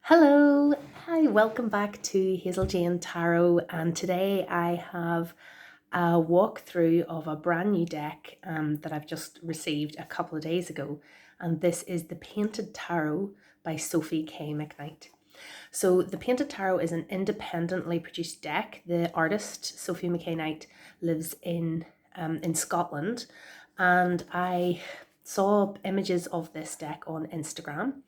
Hello, hi, welcome back to Hazel Jane Tarot, and today I have a walkthrough of a brand new deck that I've just received a couple of days ago, and this is the Painted Tarot by Sophie K. McKnight. So the Painted Tarot is an independently produced deck. The artist, Sophie McKay Knight, lives in Scotland, and I saw images of this deck on Instagram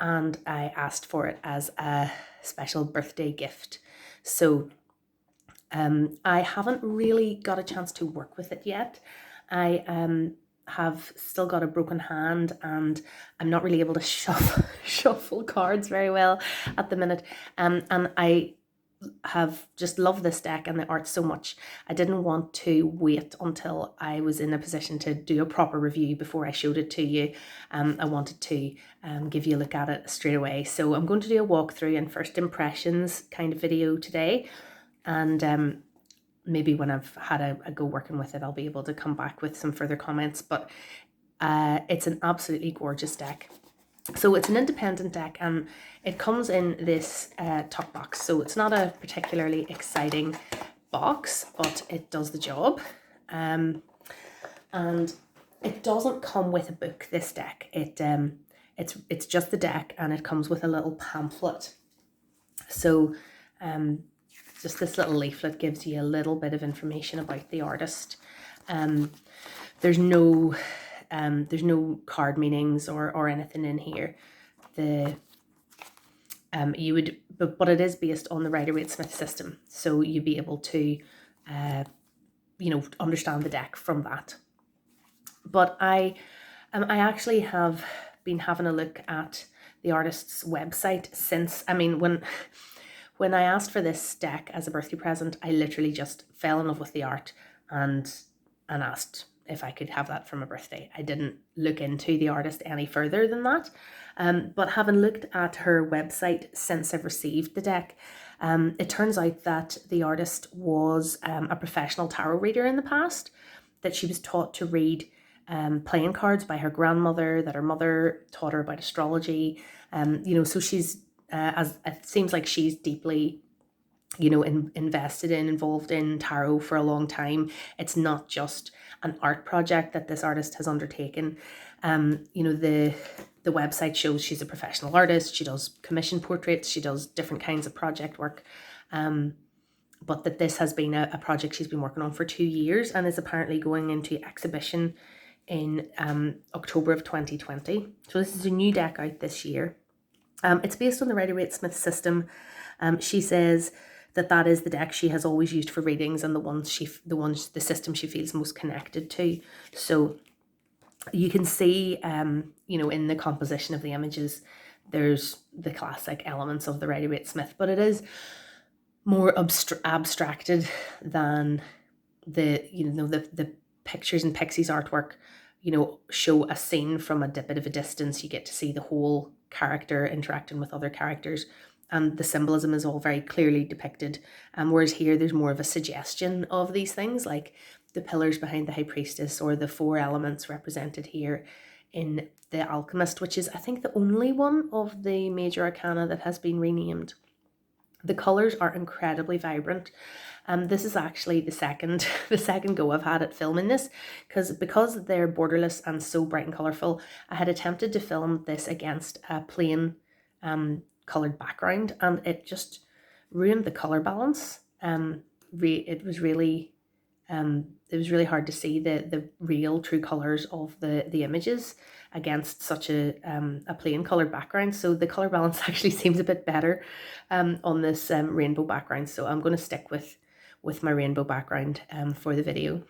and I asked for it as a special birthday gift. So I haven't really got a chance to work with it yet. I have still got a broken hand and I'm not really able to shuffle cards very well at the minute. And I have just loved this deck and the art so much. I didn't want to wait until I was in a position to do a proper review before I showed it to you. I wanted to give you a look at it straight away. So I'm going to do a walkthrough and first impressions kind of video today. And maybe when I've had a go working with it, I'll be able to come back with some further comments. But it's an absolutely gorgeous deck. So it's an independent deck and it comes in this top box. So it's not a particularly exciting box, but it does the job. And it doesn't come with a book, this deck. It's just the deck and it comes with a little pamphlet. So just this little leaflet gives you a little bit of information about the artist. There's no card meanings or anything in here. But it is based on the Rider-Waite-Smith system, so you'd be able to understand the deck from that. But I actually have been having a look at the artist's website since, when I asked for this deck as a birthday present, I literally just fell in love with the art and asked if I could have that for my birthday. I didn't look into the artist any further than that. But having looked at her website since I've received the deck, it turns out that the artist was a professional tarot reader in the past, that she was taught to read playing cards by her grandmother, that her mother taught her about astrology. So she's, as it seems like she's deeply involved in tarot for a long time. It's not just an art project that this artist has undertaken. The website shows she's a professional artist. She does commission portraits. She does different kinds of project work. But that this has been a project she's been working on for 2 years and is apparently going into exhibition in October of 2020. So this is a new deck out this year. It's based on the Rider-Waite-Smith system. She says that is the deck she has always used for readings and the system she feels most connected to. So you can see, in the composition of the images, there's the classic elements of the Rider-Waite-Smith, but it is more abstracted than the pictures and Pixie's artwork. Show a scene from a bit of a distance. You get to see the whole character interacting with other characters, and the symbolism is all very clearly depicted. Whereas here, there's more of a suggestion of these things, like the pillars behind the High Priestess or the 4 elements represented here in the Alchemist, which is, I think, the only one of the major arcana that has been renamed. The colours are incredibly vibrant. This is actually the second go I've had at filming this, because they're borderless and so bright and colourful. I had attempted to film this against a plain coloured background, and it just ruined the colour balance. It was really hard to see the real true colours of the images against such a plain coloured background. So the colour balance actually seems a bit better on this rainbow background. So I'm going to stick with my rainbow background for the video.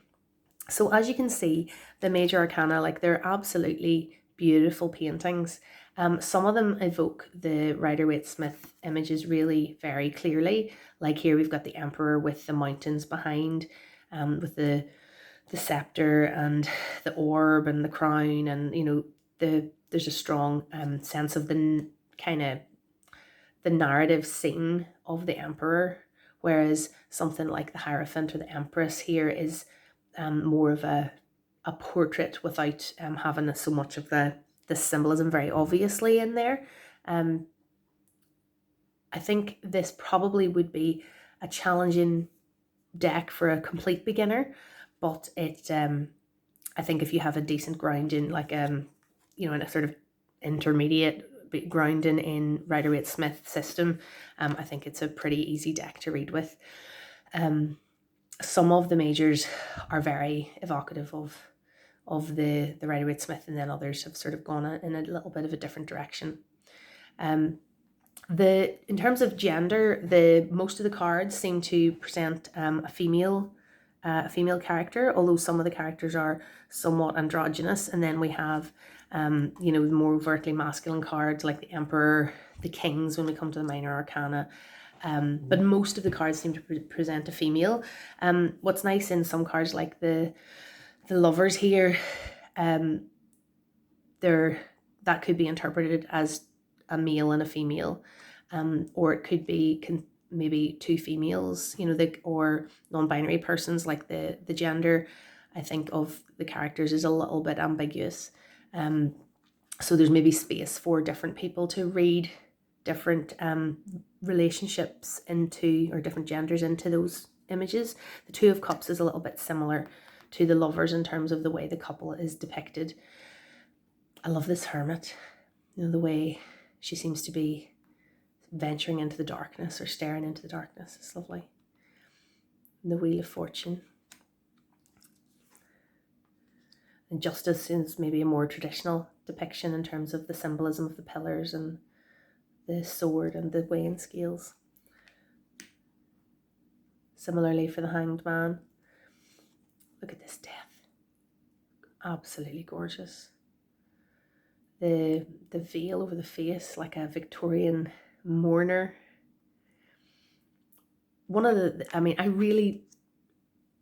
So as you can see, the major arcana, they're absolutely beautiful paintings. Some of them evoke the Rider-Waite-Smith images really very clearly. Like here we've got the Emperor with the mountains behind, with the scepter and the orb and the crown, and there's a strong sense of the kind of the narrative scene of the Emperor, whereas something like the Hierophant or the Empress here is more of a portrait without having so much of the symbolism very obviously in there. I think this probably would be a challenging deck for a complete beginner, but it I think if you have a decent grounding, like you know, in a sort of intermediate grounding in Rider-Waite-Smith system, I think it's a pretty easy deck to read with. Some of the majors are very evocative of the Rider-Waite-Smith, and then others have sort of gone in a little bit of a different direction. In terms of gender, most of the cards seem to present a female character, although some of the characters are somewhat androgynous. And then we have, you know, more overtly masculine cards like the Emperor, the Kings when we come to the minor arcana. But most of the cards seem to present a female. What's nice in some cards like the Lovers here, that could be interpreted as a male and a female, or it could be maybe two females, you know, or non-binary persons. Like the gender, I think, of the characters is a little bit ambiguous. So there's maybe space for different people to read different relationships into, or different genders into those images. The Two of Cups is a little bit similar to the Lovers in terms of the way the couple is depicted. I love this Hermit, you know, the way she seems to be venturing into the darkness or staring into the darkness. It's lovely. And the Wheel of Fortune. And Justice is maybe a more traditional depiction in terms of the symbolism of the pillars and the sword and the weighing scales. Similarly for the Hanged Man. Look at this Death. Absolutely gorgeous. The veil over the face, like a Victorian mourner. One of the, I mean, I really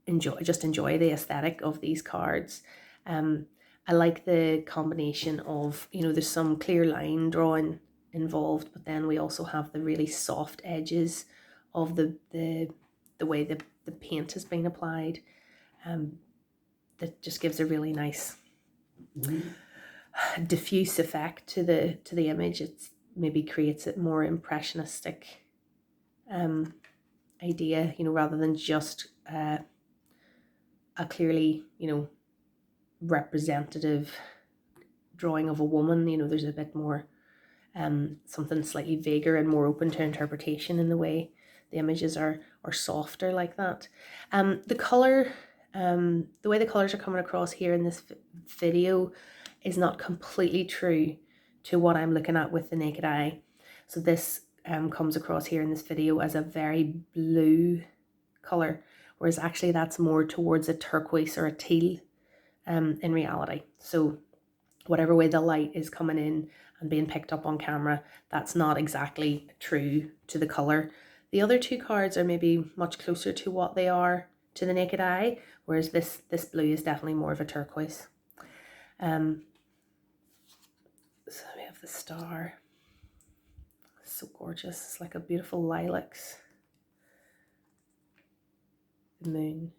enjoy the aesthetic of these cards. I like the combination of, you know, there's some clear line drawing involved, but then we also have the really soft edges of the way the paint has been applied. That just gives a really nice diffuse effect to the image. It maybe creates it more impressionistic idea, you know, rather than just a clearly, you know, representative drawing of a woman. You know, there's a bit more something slightly vaguer and more open to interpretation in the way the images are softer like that. The color, the way the colors are coming across here in this video is not completely true to what I'm looking at with the naked eye. So this comes across here in this video as a very blue color, whereas actually that's more towards a turquoise or a teal in reality. So whatever way the light is coming in and being picked up on camera, that's not exactly true to the color. The other two cards are maybe much closer to what they are to the naked eye, whereas this blue is definitely more of a turquoise. So we have the star. It's so gorgeous. It's like a beautiful lilacs. The moon.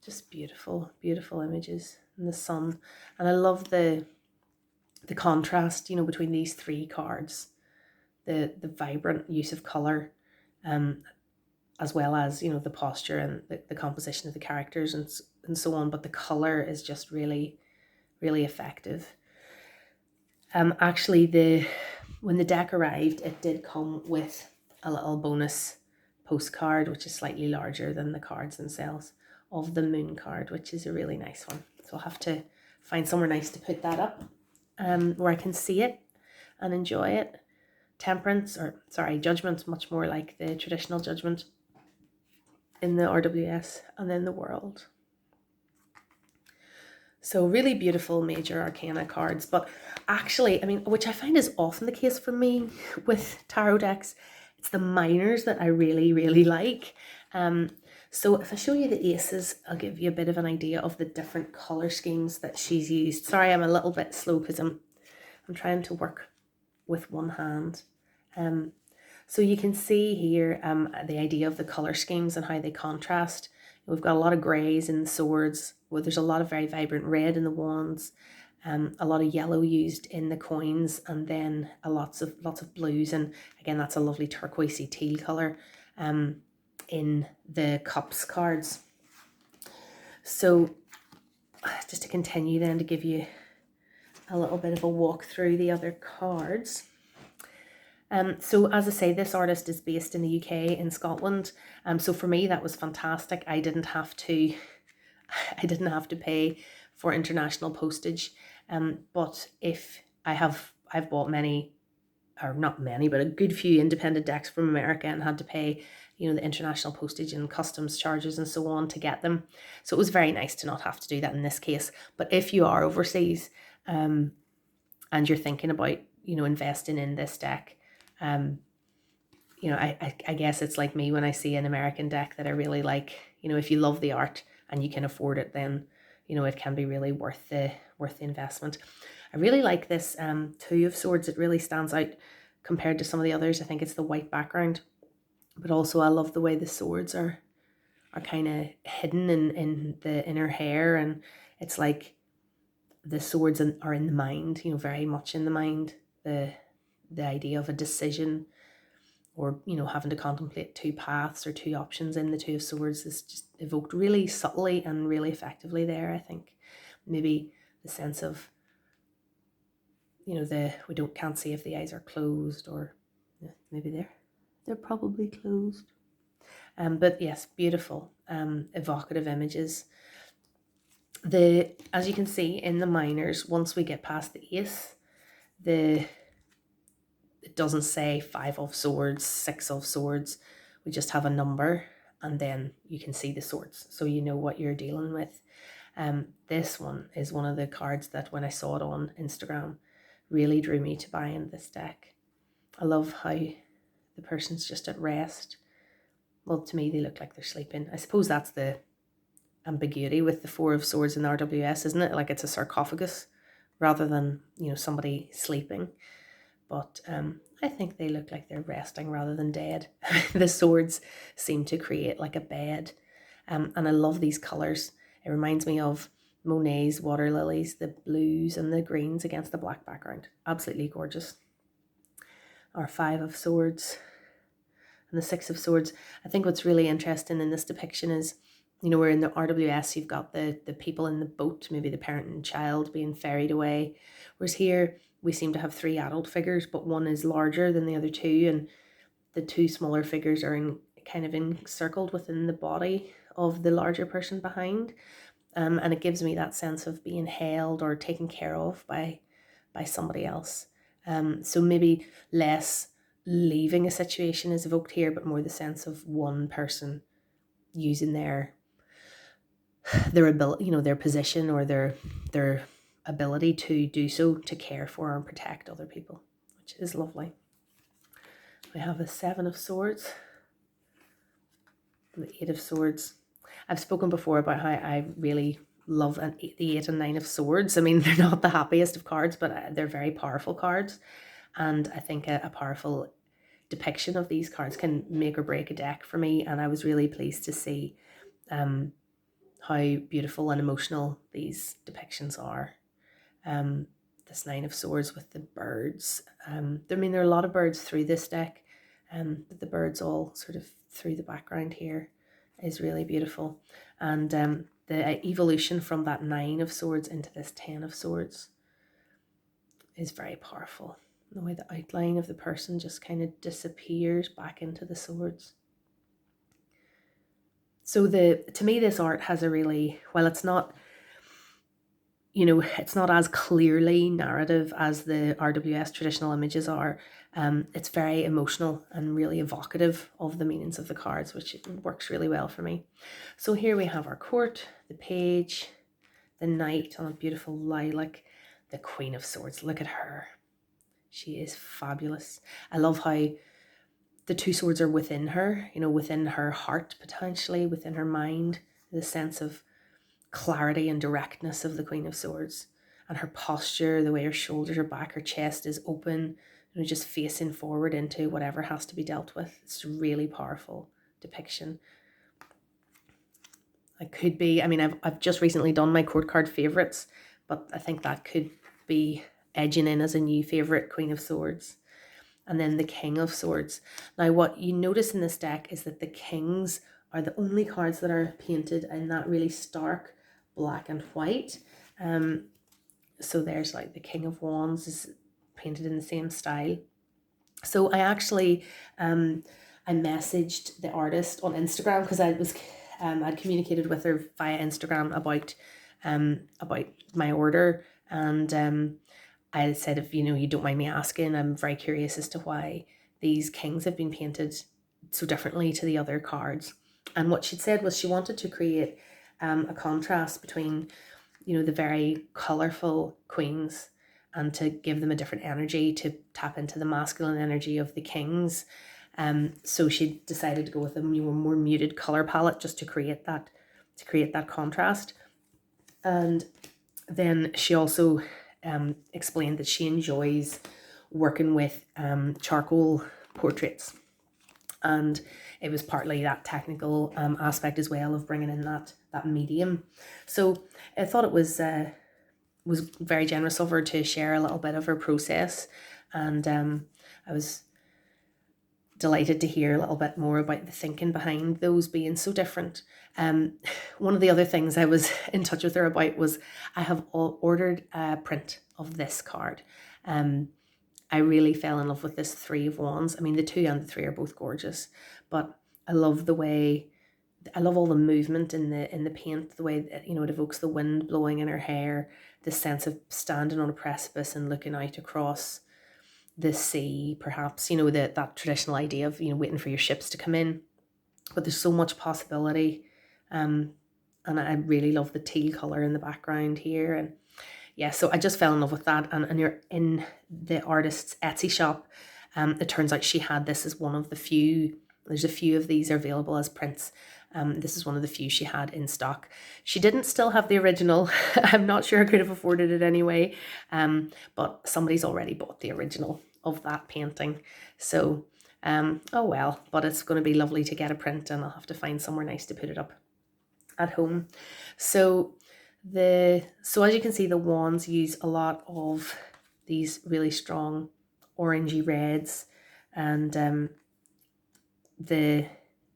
Just beautiful, beautiful images. And the sun. And I love the contrast, you know, between these three cards. The vibrant use of colour, as well as, you know, the posture and the composition of the characters and so on. But the colour is just really, really effective. Actually, when the deck arrived, it did come with a little bonus postcard, which is slightly larger than the cards themselves, of the moon card, which is a really nice one. So I'll have to find somewhere nice to put that up, where I can see it and enjoy it. Temperance, or sorry, Judgment, much more like the traditional Judgment in the RWS, and then the World. So really beautiful major arcana cards, but actually, I mean, which I find is often the case for me with tarot decks, it's the minors that I really, really like. So if I show you the aces, I'll give you a bit of an idea of the different color schemes that she's used. Sorry, I'm a little bit slow because I'm trying to work with one hand. So you can see here the idea of the color schemes and how they contrast. We've got a lot of greys in the swords. Well, there's a lot of very vibrant red in the wands. A lot of yellow used in the coins, and then lots of blues, and again that's a lovely turquoisey teal colour in the cups cards. So just to continue then, to give you a little bit of a walk through the other cards. So as I say, this artist is based in the UK, in Scotland. So for me that was fantastic. I didn't have to pay for international postage. But if I've bought many, or not many, but a good few independent decks from America, and had to pay, you know, the international postage and customs charges and so on to get them. So it was very nice to not have to do that in this case. But if you are overseas, and you're thinking about, you know, investing in this deck, you know, I guess it's like me when I see an American deck that I really like. You know, if you love the art and you can afford it, then, you know, it can be really worth the investment. I really like this Two of Swords. It really stands out compared to some of the others. I think it's the white background, but also I love the way the swords are kind of hidden in the inner hair, and it's like the swords are in the mind, you know, very much in the mind. The idea of a decision, or, you know, having to contemplate two paths or two options in the Two of Swords is just evoked really subtly and really effectively there. I think maybe the sense of, you know, we can't see if the eyes are closed, or maybe they're probably closed. But yes, beautiful, evocative images. As you can see in the minors, once we get past the ace, it doesn't say 5 of swords, 6 of swords. We just have a number, and then you can see the swords, so you know what you're dealing with. This one is one of the cards that, when I saw it on Instagram, really drew me to buying this deck. I love how the person's just at rest. Well, to me, they look like they're sleeping. I suppose that's the ambiguity with the 4 of swords in RWS, isn't it? Like it's a sarcophagus rather than, you know, somebody sleeping. But I think they look like they're resting rather than dead. The swords seem to create like a bed. And I love these colours. It reminds me of Monet's water lilies, the blues and the greens against the black background. Absolutely gorgeous. Our 5 of swords and the 6 of swords. I think what's really interesting in this depiction is, you know, where in the RWS you've got the people in the boat, maybe the parent and child being ferried away. Whereas here we seem to have 3 adult figures, but one is larger than the other 2, and the 2 smaller figures are kind of encircled within the body of the larger person behind. And it gives me that sense of being held or taken care of by somebody else. So maybe less leaving a situation is evoked here, but more the sense of one person using their ability, you know, their position or their ability to do so, to care for and protect other people, which is lovely. We have the 7 of swords, the 8 of swords. I've spoken before about how I really love the 8 and 9 of swords. I mean, they're not the happiest of cards, but they're very powerful cards. And I think a powerful depiction of these cards can make or break a deck for me. And I was really pleased to see how beautiful and emotional these depictions are. This 9 of swords with the birds. I mean, there are a lot of birds through this deck, but the birds all sort of through the background here is really beautiful. And the evolution from that 9 of swords into this 10 of swords is very powerful. The way the outline of the person just kind of disappears back into the swords. So to me, this art has a really, while it's not, you know, it's not as clearly narrative as the RWS traditional images are. It's very emotional and really evocative of the meanings of the cards, which works really well for me. So here we have our court, the page, the knight on a beautiful lilac, the Queen of Swords. Look at her. She is fabulous. I love how the 2 swords are within her, you know, within her heart, potentially, within her mind, the sense of clarity and directness of the Queen of Swords, and her posture, the way her shoulders are back, her chest is open, you know, just facing forward into whatever has to be dealt with. It's a really powerful depiction. I mean, I've just recently done my court card favorites, but I think that could be edging in as a new favourite, Queen of Swords. And then the King of Swords. Now what you notice in this deck is that the Kings are the only cards that are painted in that really stark black and white. So there's like the King of Wands is painted in the same style. So I actually I messaged the artist on Instagram because I'd communicated with her via Instagram about my order, and I said, if you don't mind me asking, I'm very curious as to why these kings have been painted so differently to the other cards. And what she'd said was she wanted to create a contrast between the very colourful queens and to give them a different energy, to tap into the masculine energy of the kings. So she decided to go with a more muted colour palette just to create that contrast. And then she also explained that she enjoys working with charcoal portraits, and it was partly that technical aspect as well of bringing in that medium. So I thought it was very generous of her to share a little bit of her process, and I was delighted to hear a little bit more about the thinking behind those being so different. One of the other things I was in touch with her about was I have ordered a print of this card. I really fell in love with this Three of Wands. I mean, the 2 and the 3 are both gorgeous, but I love all the movement in the paint, the way that, it evokes the wind blowing in her hair, the sense of standing on a precipice and looking out across the sea, perhaps, that traditional idea of, waiting for your ships to come in. But there's so much possibility. And I really love the teal colour in the background here. And yeah, so I just fell in love with that. And you're in the artist's Etsy shop. It turns out she had this as one of the few. There's a few of these available as prints. This is one of the few she had in stock. She didn't still have the original. I'm not sure I could have afforded it anyway. But somebody's already bought the original of that painting. So, oh well, but it's going to be lovely to get a print, and I'll have to find somewhere nice to put it up at home. So as you can see, the wands use a lot of these really strong orangey reds, and the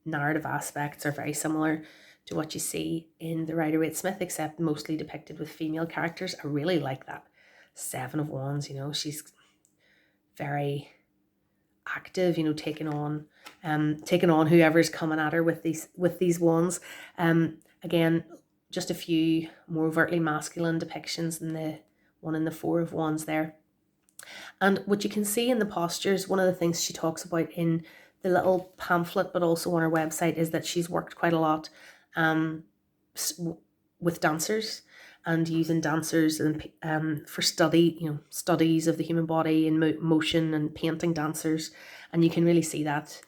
narrative aspects are very similar to what you see in the Rider-Waite-Smith, except mostly depicted with female characters. I really like that 7 of Wands. She's very active, taking on whoever's coming at her with these wands. Again, just a few more overtly masculine depictions than the one in the 4 of Wands there. And what you can see in the postures, one of the things she talks about in the little pamphlet, but also on her website, is that she's worked quite a lot with dancers and using dancers and for studies of the human body and motion, and painting dancers. And you can really see that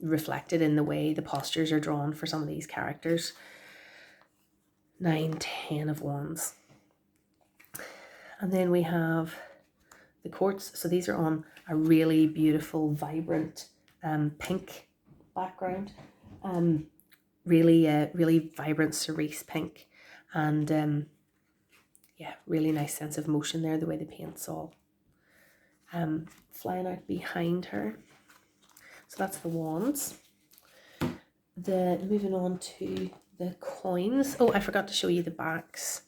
reflected in the way the postures are drawn for some of these characters. 9, 10 of Wands. And then we have the courts. So these are on a really beautiful, vibrant pink background. Really vibrant cerise pink. And yeah, really nice sense of motion there, the way the paint's all flying out behind her. So that's the wands. Moving on to the coins. Oh, I forgot to show you the backs.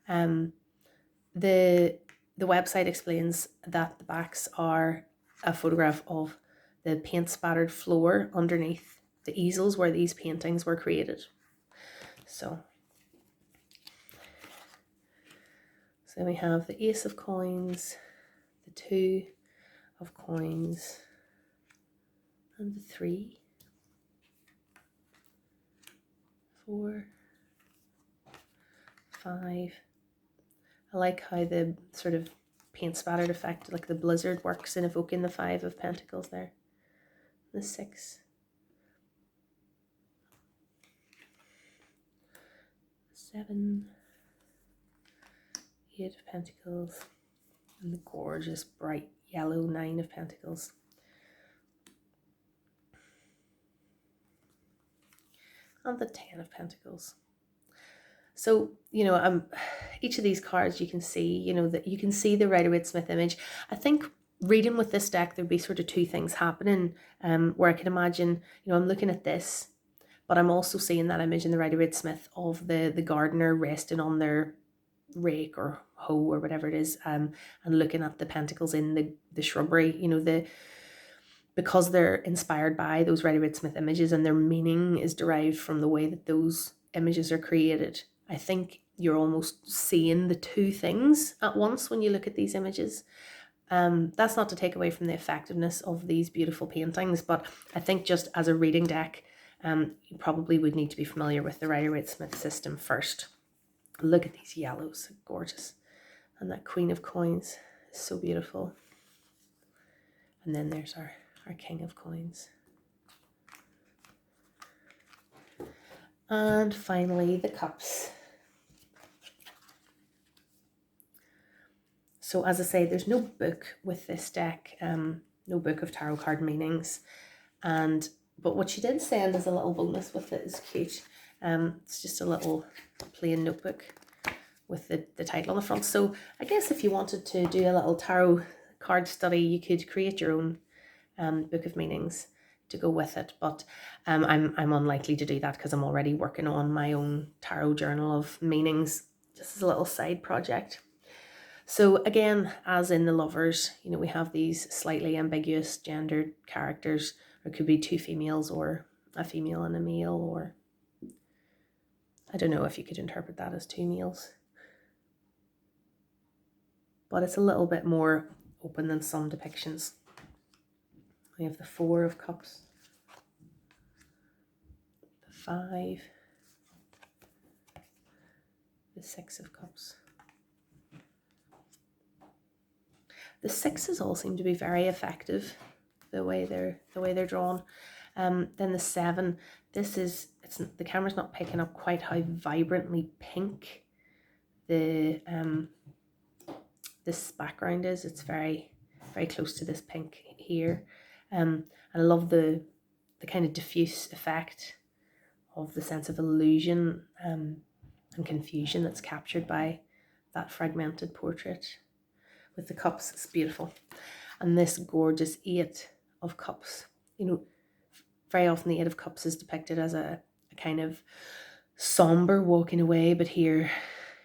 The website explains that the backs are a photograph of the paint spattered floor underneath the easels where these paintings were created. So we have the Ace of Coins, the 2 of Coins, and the 3, 4, 5. I like how the sort of paint spattered effect, like the blizzard, works in evoking the 5 of Pentacles there. The 6. 7. 8 of Pentacles. And the gorgeous bright yellow 9 of Pentacles. And the 10 of Pentacles. So, you know, each of these cards you can see, you know, that you can see the Rider-Waite-Smith image. I think reading with this deck, there'd be sort of two things happening, where I can imagine, you know, I'm looking at this, but I'm also seeing that image in the Rider-Waite-Smith of the gardener resting on their rake or hoe or whatever it is, and looking at the pentacles in the shrubbery, you know, because they're inspired by those Rider-Waite-Smith images and their meaning is derived from the way that those images are created. I think you're almost seeing the two things at once when you look at these images. That's not to take away from the effectiveness of these beautiful paintings, but I think just as a reading deck, you probably would need to be familiar with the Rider-Waite-Smith system first. Look at these yellows, gorgeous. And that Queen of Coins is so beautiful. And then there's our King of Coins. And finally, the Cups. So as I say, there's no book with this deck, no book of tarot card meanings. But what she did send as a little bonus with it is cute. It's just a little plain notebook with the title on the front. So I guess if you wanted to do a little tarot card study, you could create your own book of meanings to go with it. But I'm unlikely to do that because I'm already working on my own tarot journal of meanings, just as a little side project. So again, as in the Lovers, you know, we have these slightly ambiguous gendered characters. It could be two females or a female and a male, or I don't know if you could interpret that as two males. But it's a little bit more open than some depictions. We have the Four of Cups, the Five, the Six of Cups. The sixes all seem to be very effective, the way they're drawn. Then the Seven, the camera's not picking up quite how vibrantly pink this background is. It's very, very close to this pink here. And I love the kind of diffuse effect of the sense of illusion and confusion that's captured by that fragmented portrait. With the cups, it's beautiful. And this gorgeous Eight of Cups. You know, very often the Eight of Cups is depicted as a kind of somber walking away, but here,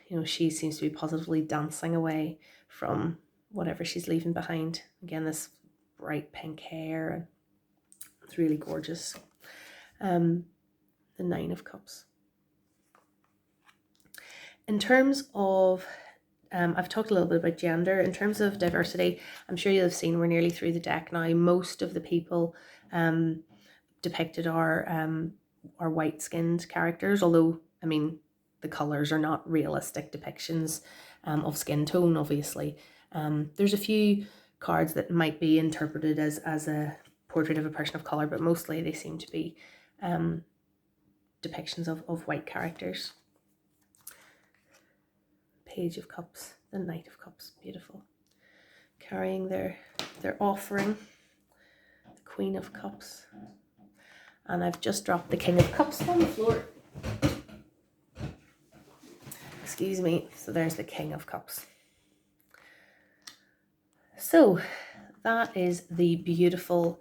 you know, she seems to be positively dancing away from whatever she's leaving behind. Again, this bright pink hair, and it's really gorgeous. The Nine of Cups. In terms of I've talked a little bit about gender. In terms of diversity, I'm sure you'll have seen we're nearly through the deck now. Most of the people depicted are white-skinned characters, although, I mean, the colours are not realistic depictions of skin tone, obviously. There's a few cards that might be interpreted as a portrait of a person of colour, but mostly they seem to be depictions of white characters. Page of Cups, the Knight of Cups, beautiful. Carrying their offering, the Queen of Cups. And I've just dropped the King of Cups on the floor. Excuse me. So there's the King of Cups. So that is the beautiful,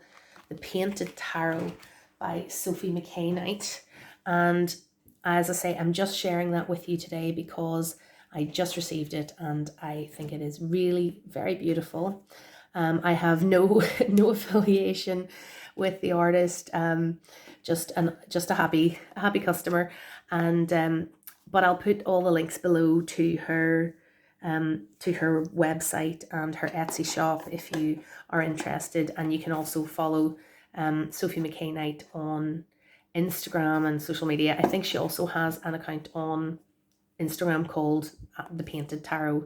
the Painted Tarot by Sophie McKay Knight. And as I say, I'm just sharing that with you today because I just received it and I think it is really very beautiful. I have no affiliation with the artist, just a happy customer, and but I'll put all the links below to her website and her Etsy shop if you are interested, and you can also follow Sophie McKay Knight on Instagram and social media. I think she also has an account on Instagram called The Painted Tarot.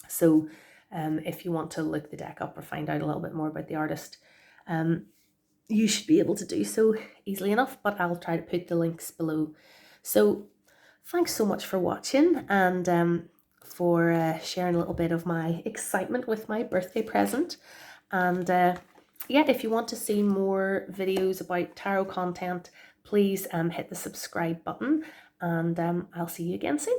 So if you want to look the deck up or find out a little bit more about the artist, you should be able to do so easily enough, but I'll try to put the links below. So thanks so much for watching and for sharing a little bit of my excitement with my birthday present. And yeah, if you want to see more videos about tarot content, please hit the subscribe button. and I'll see you again soon.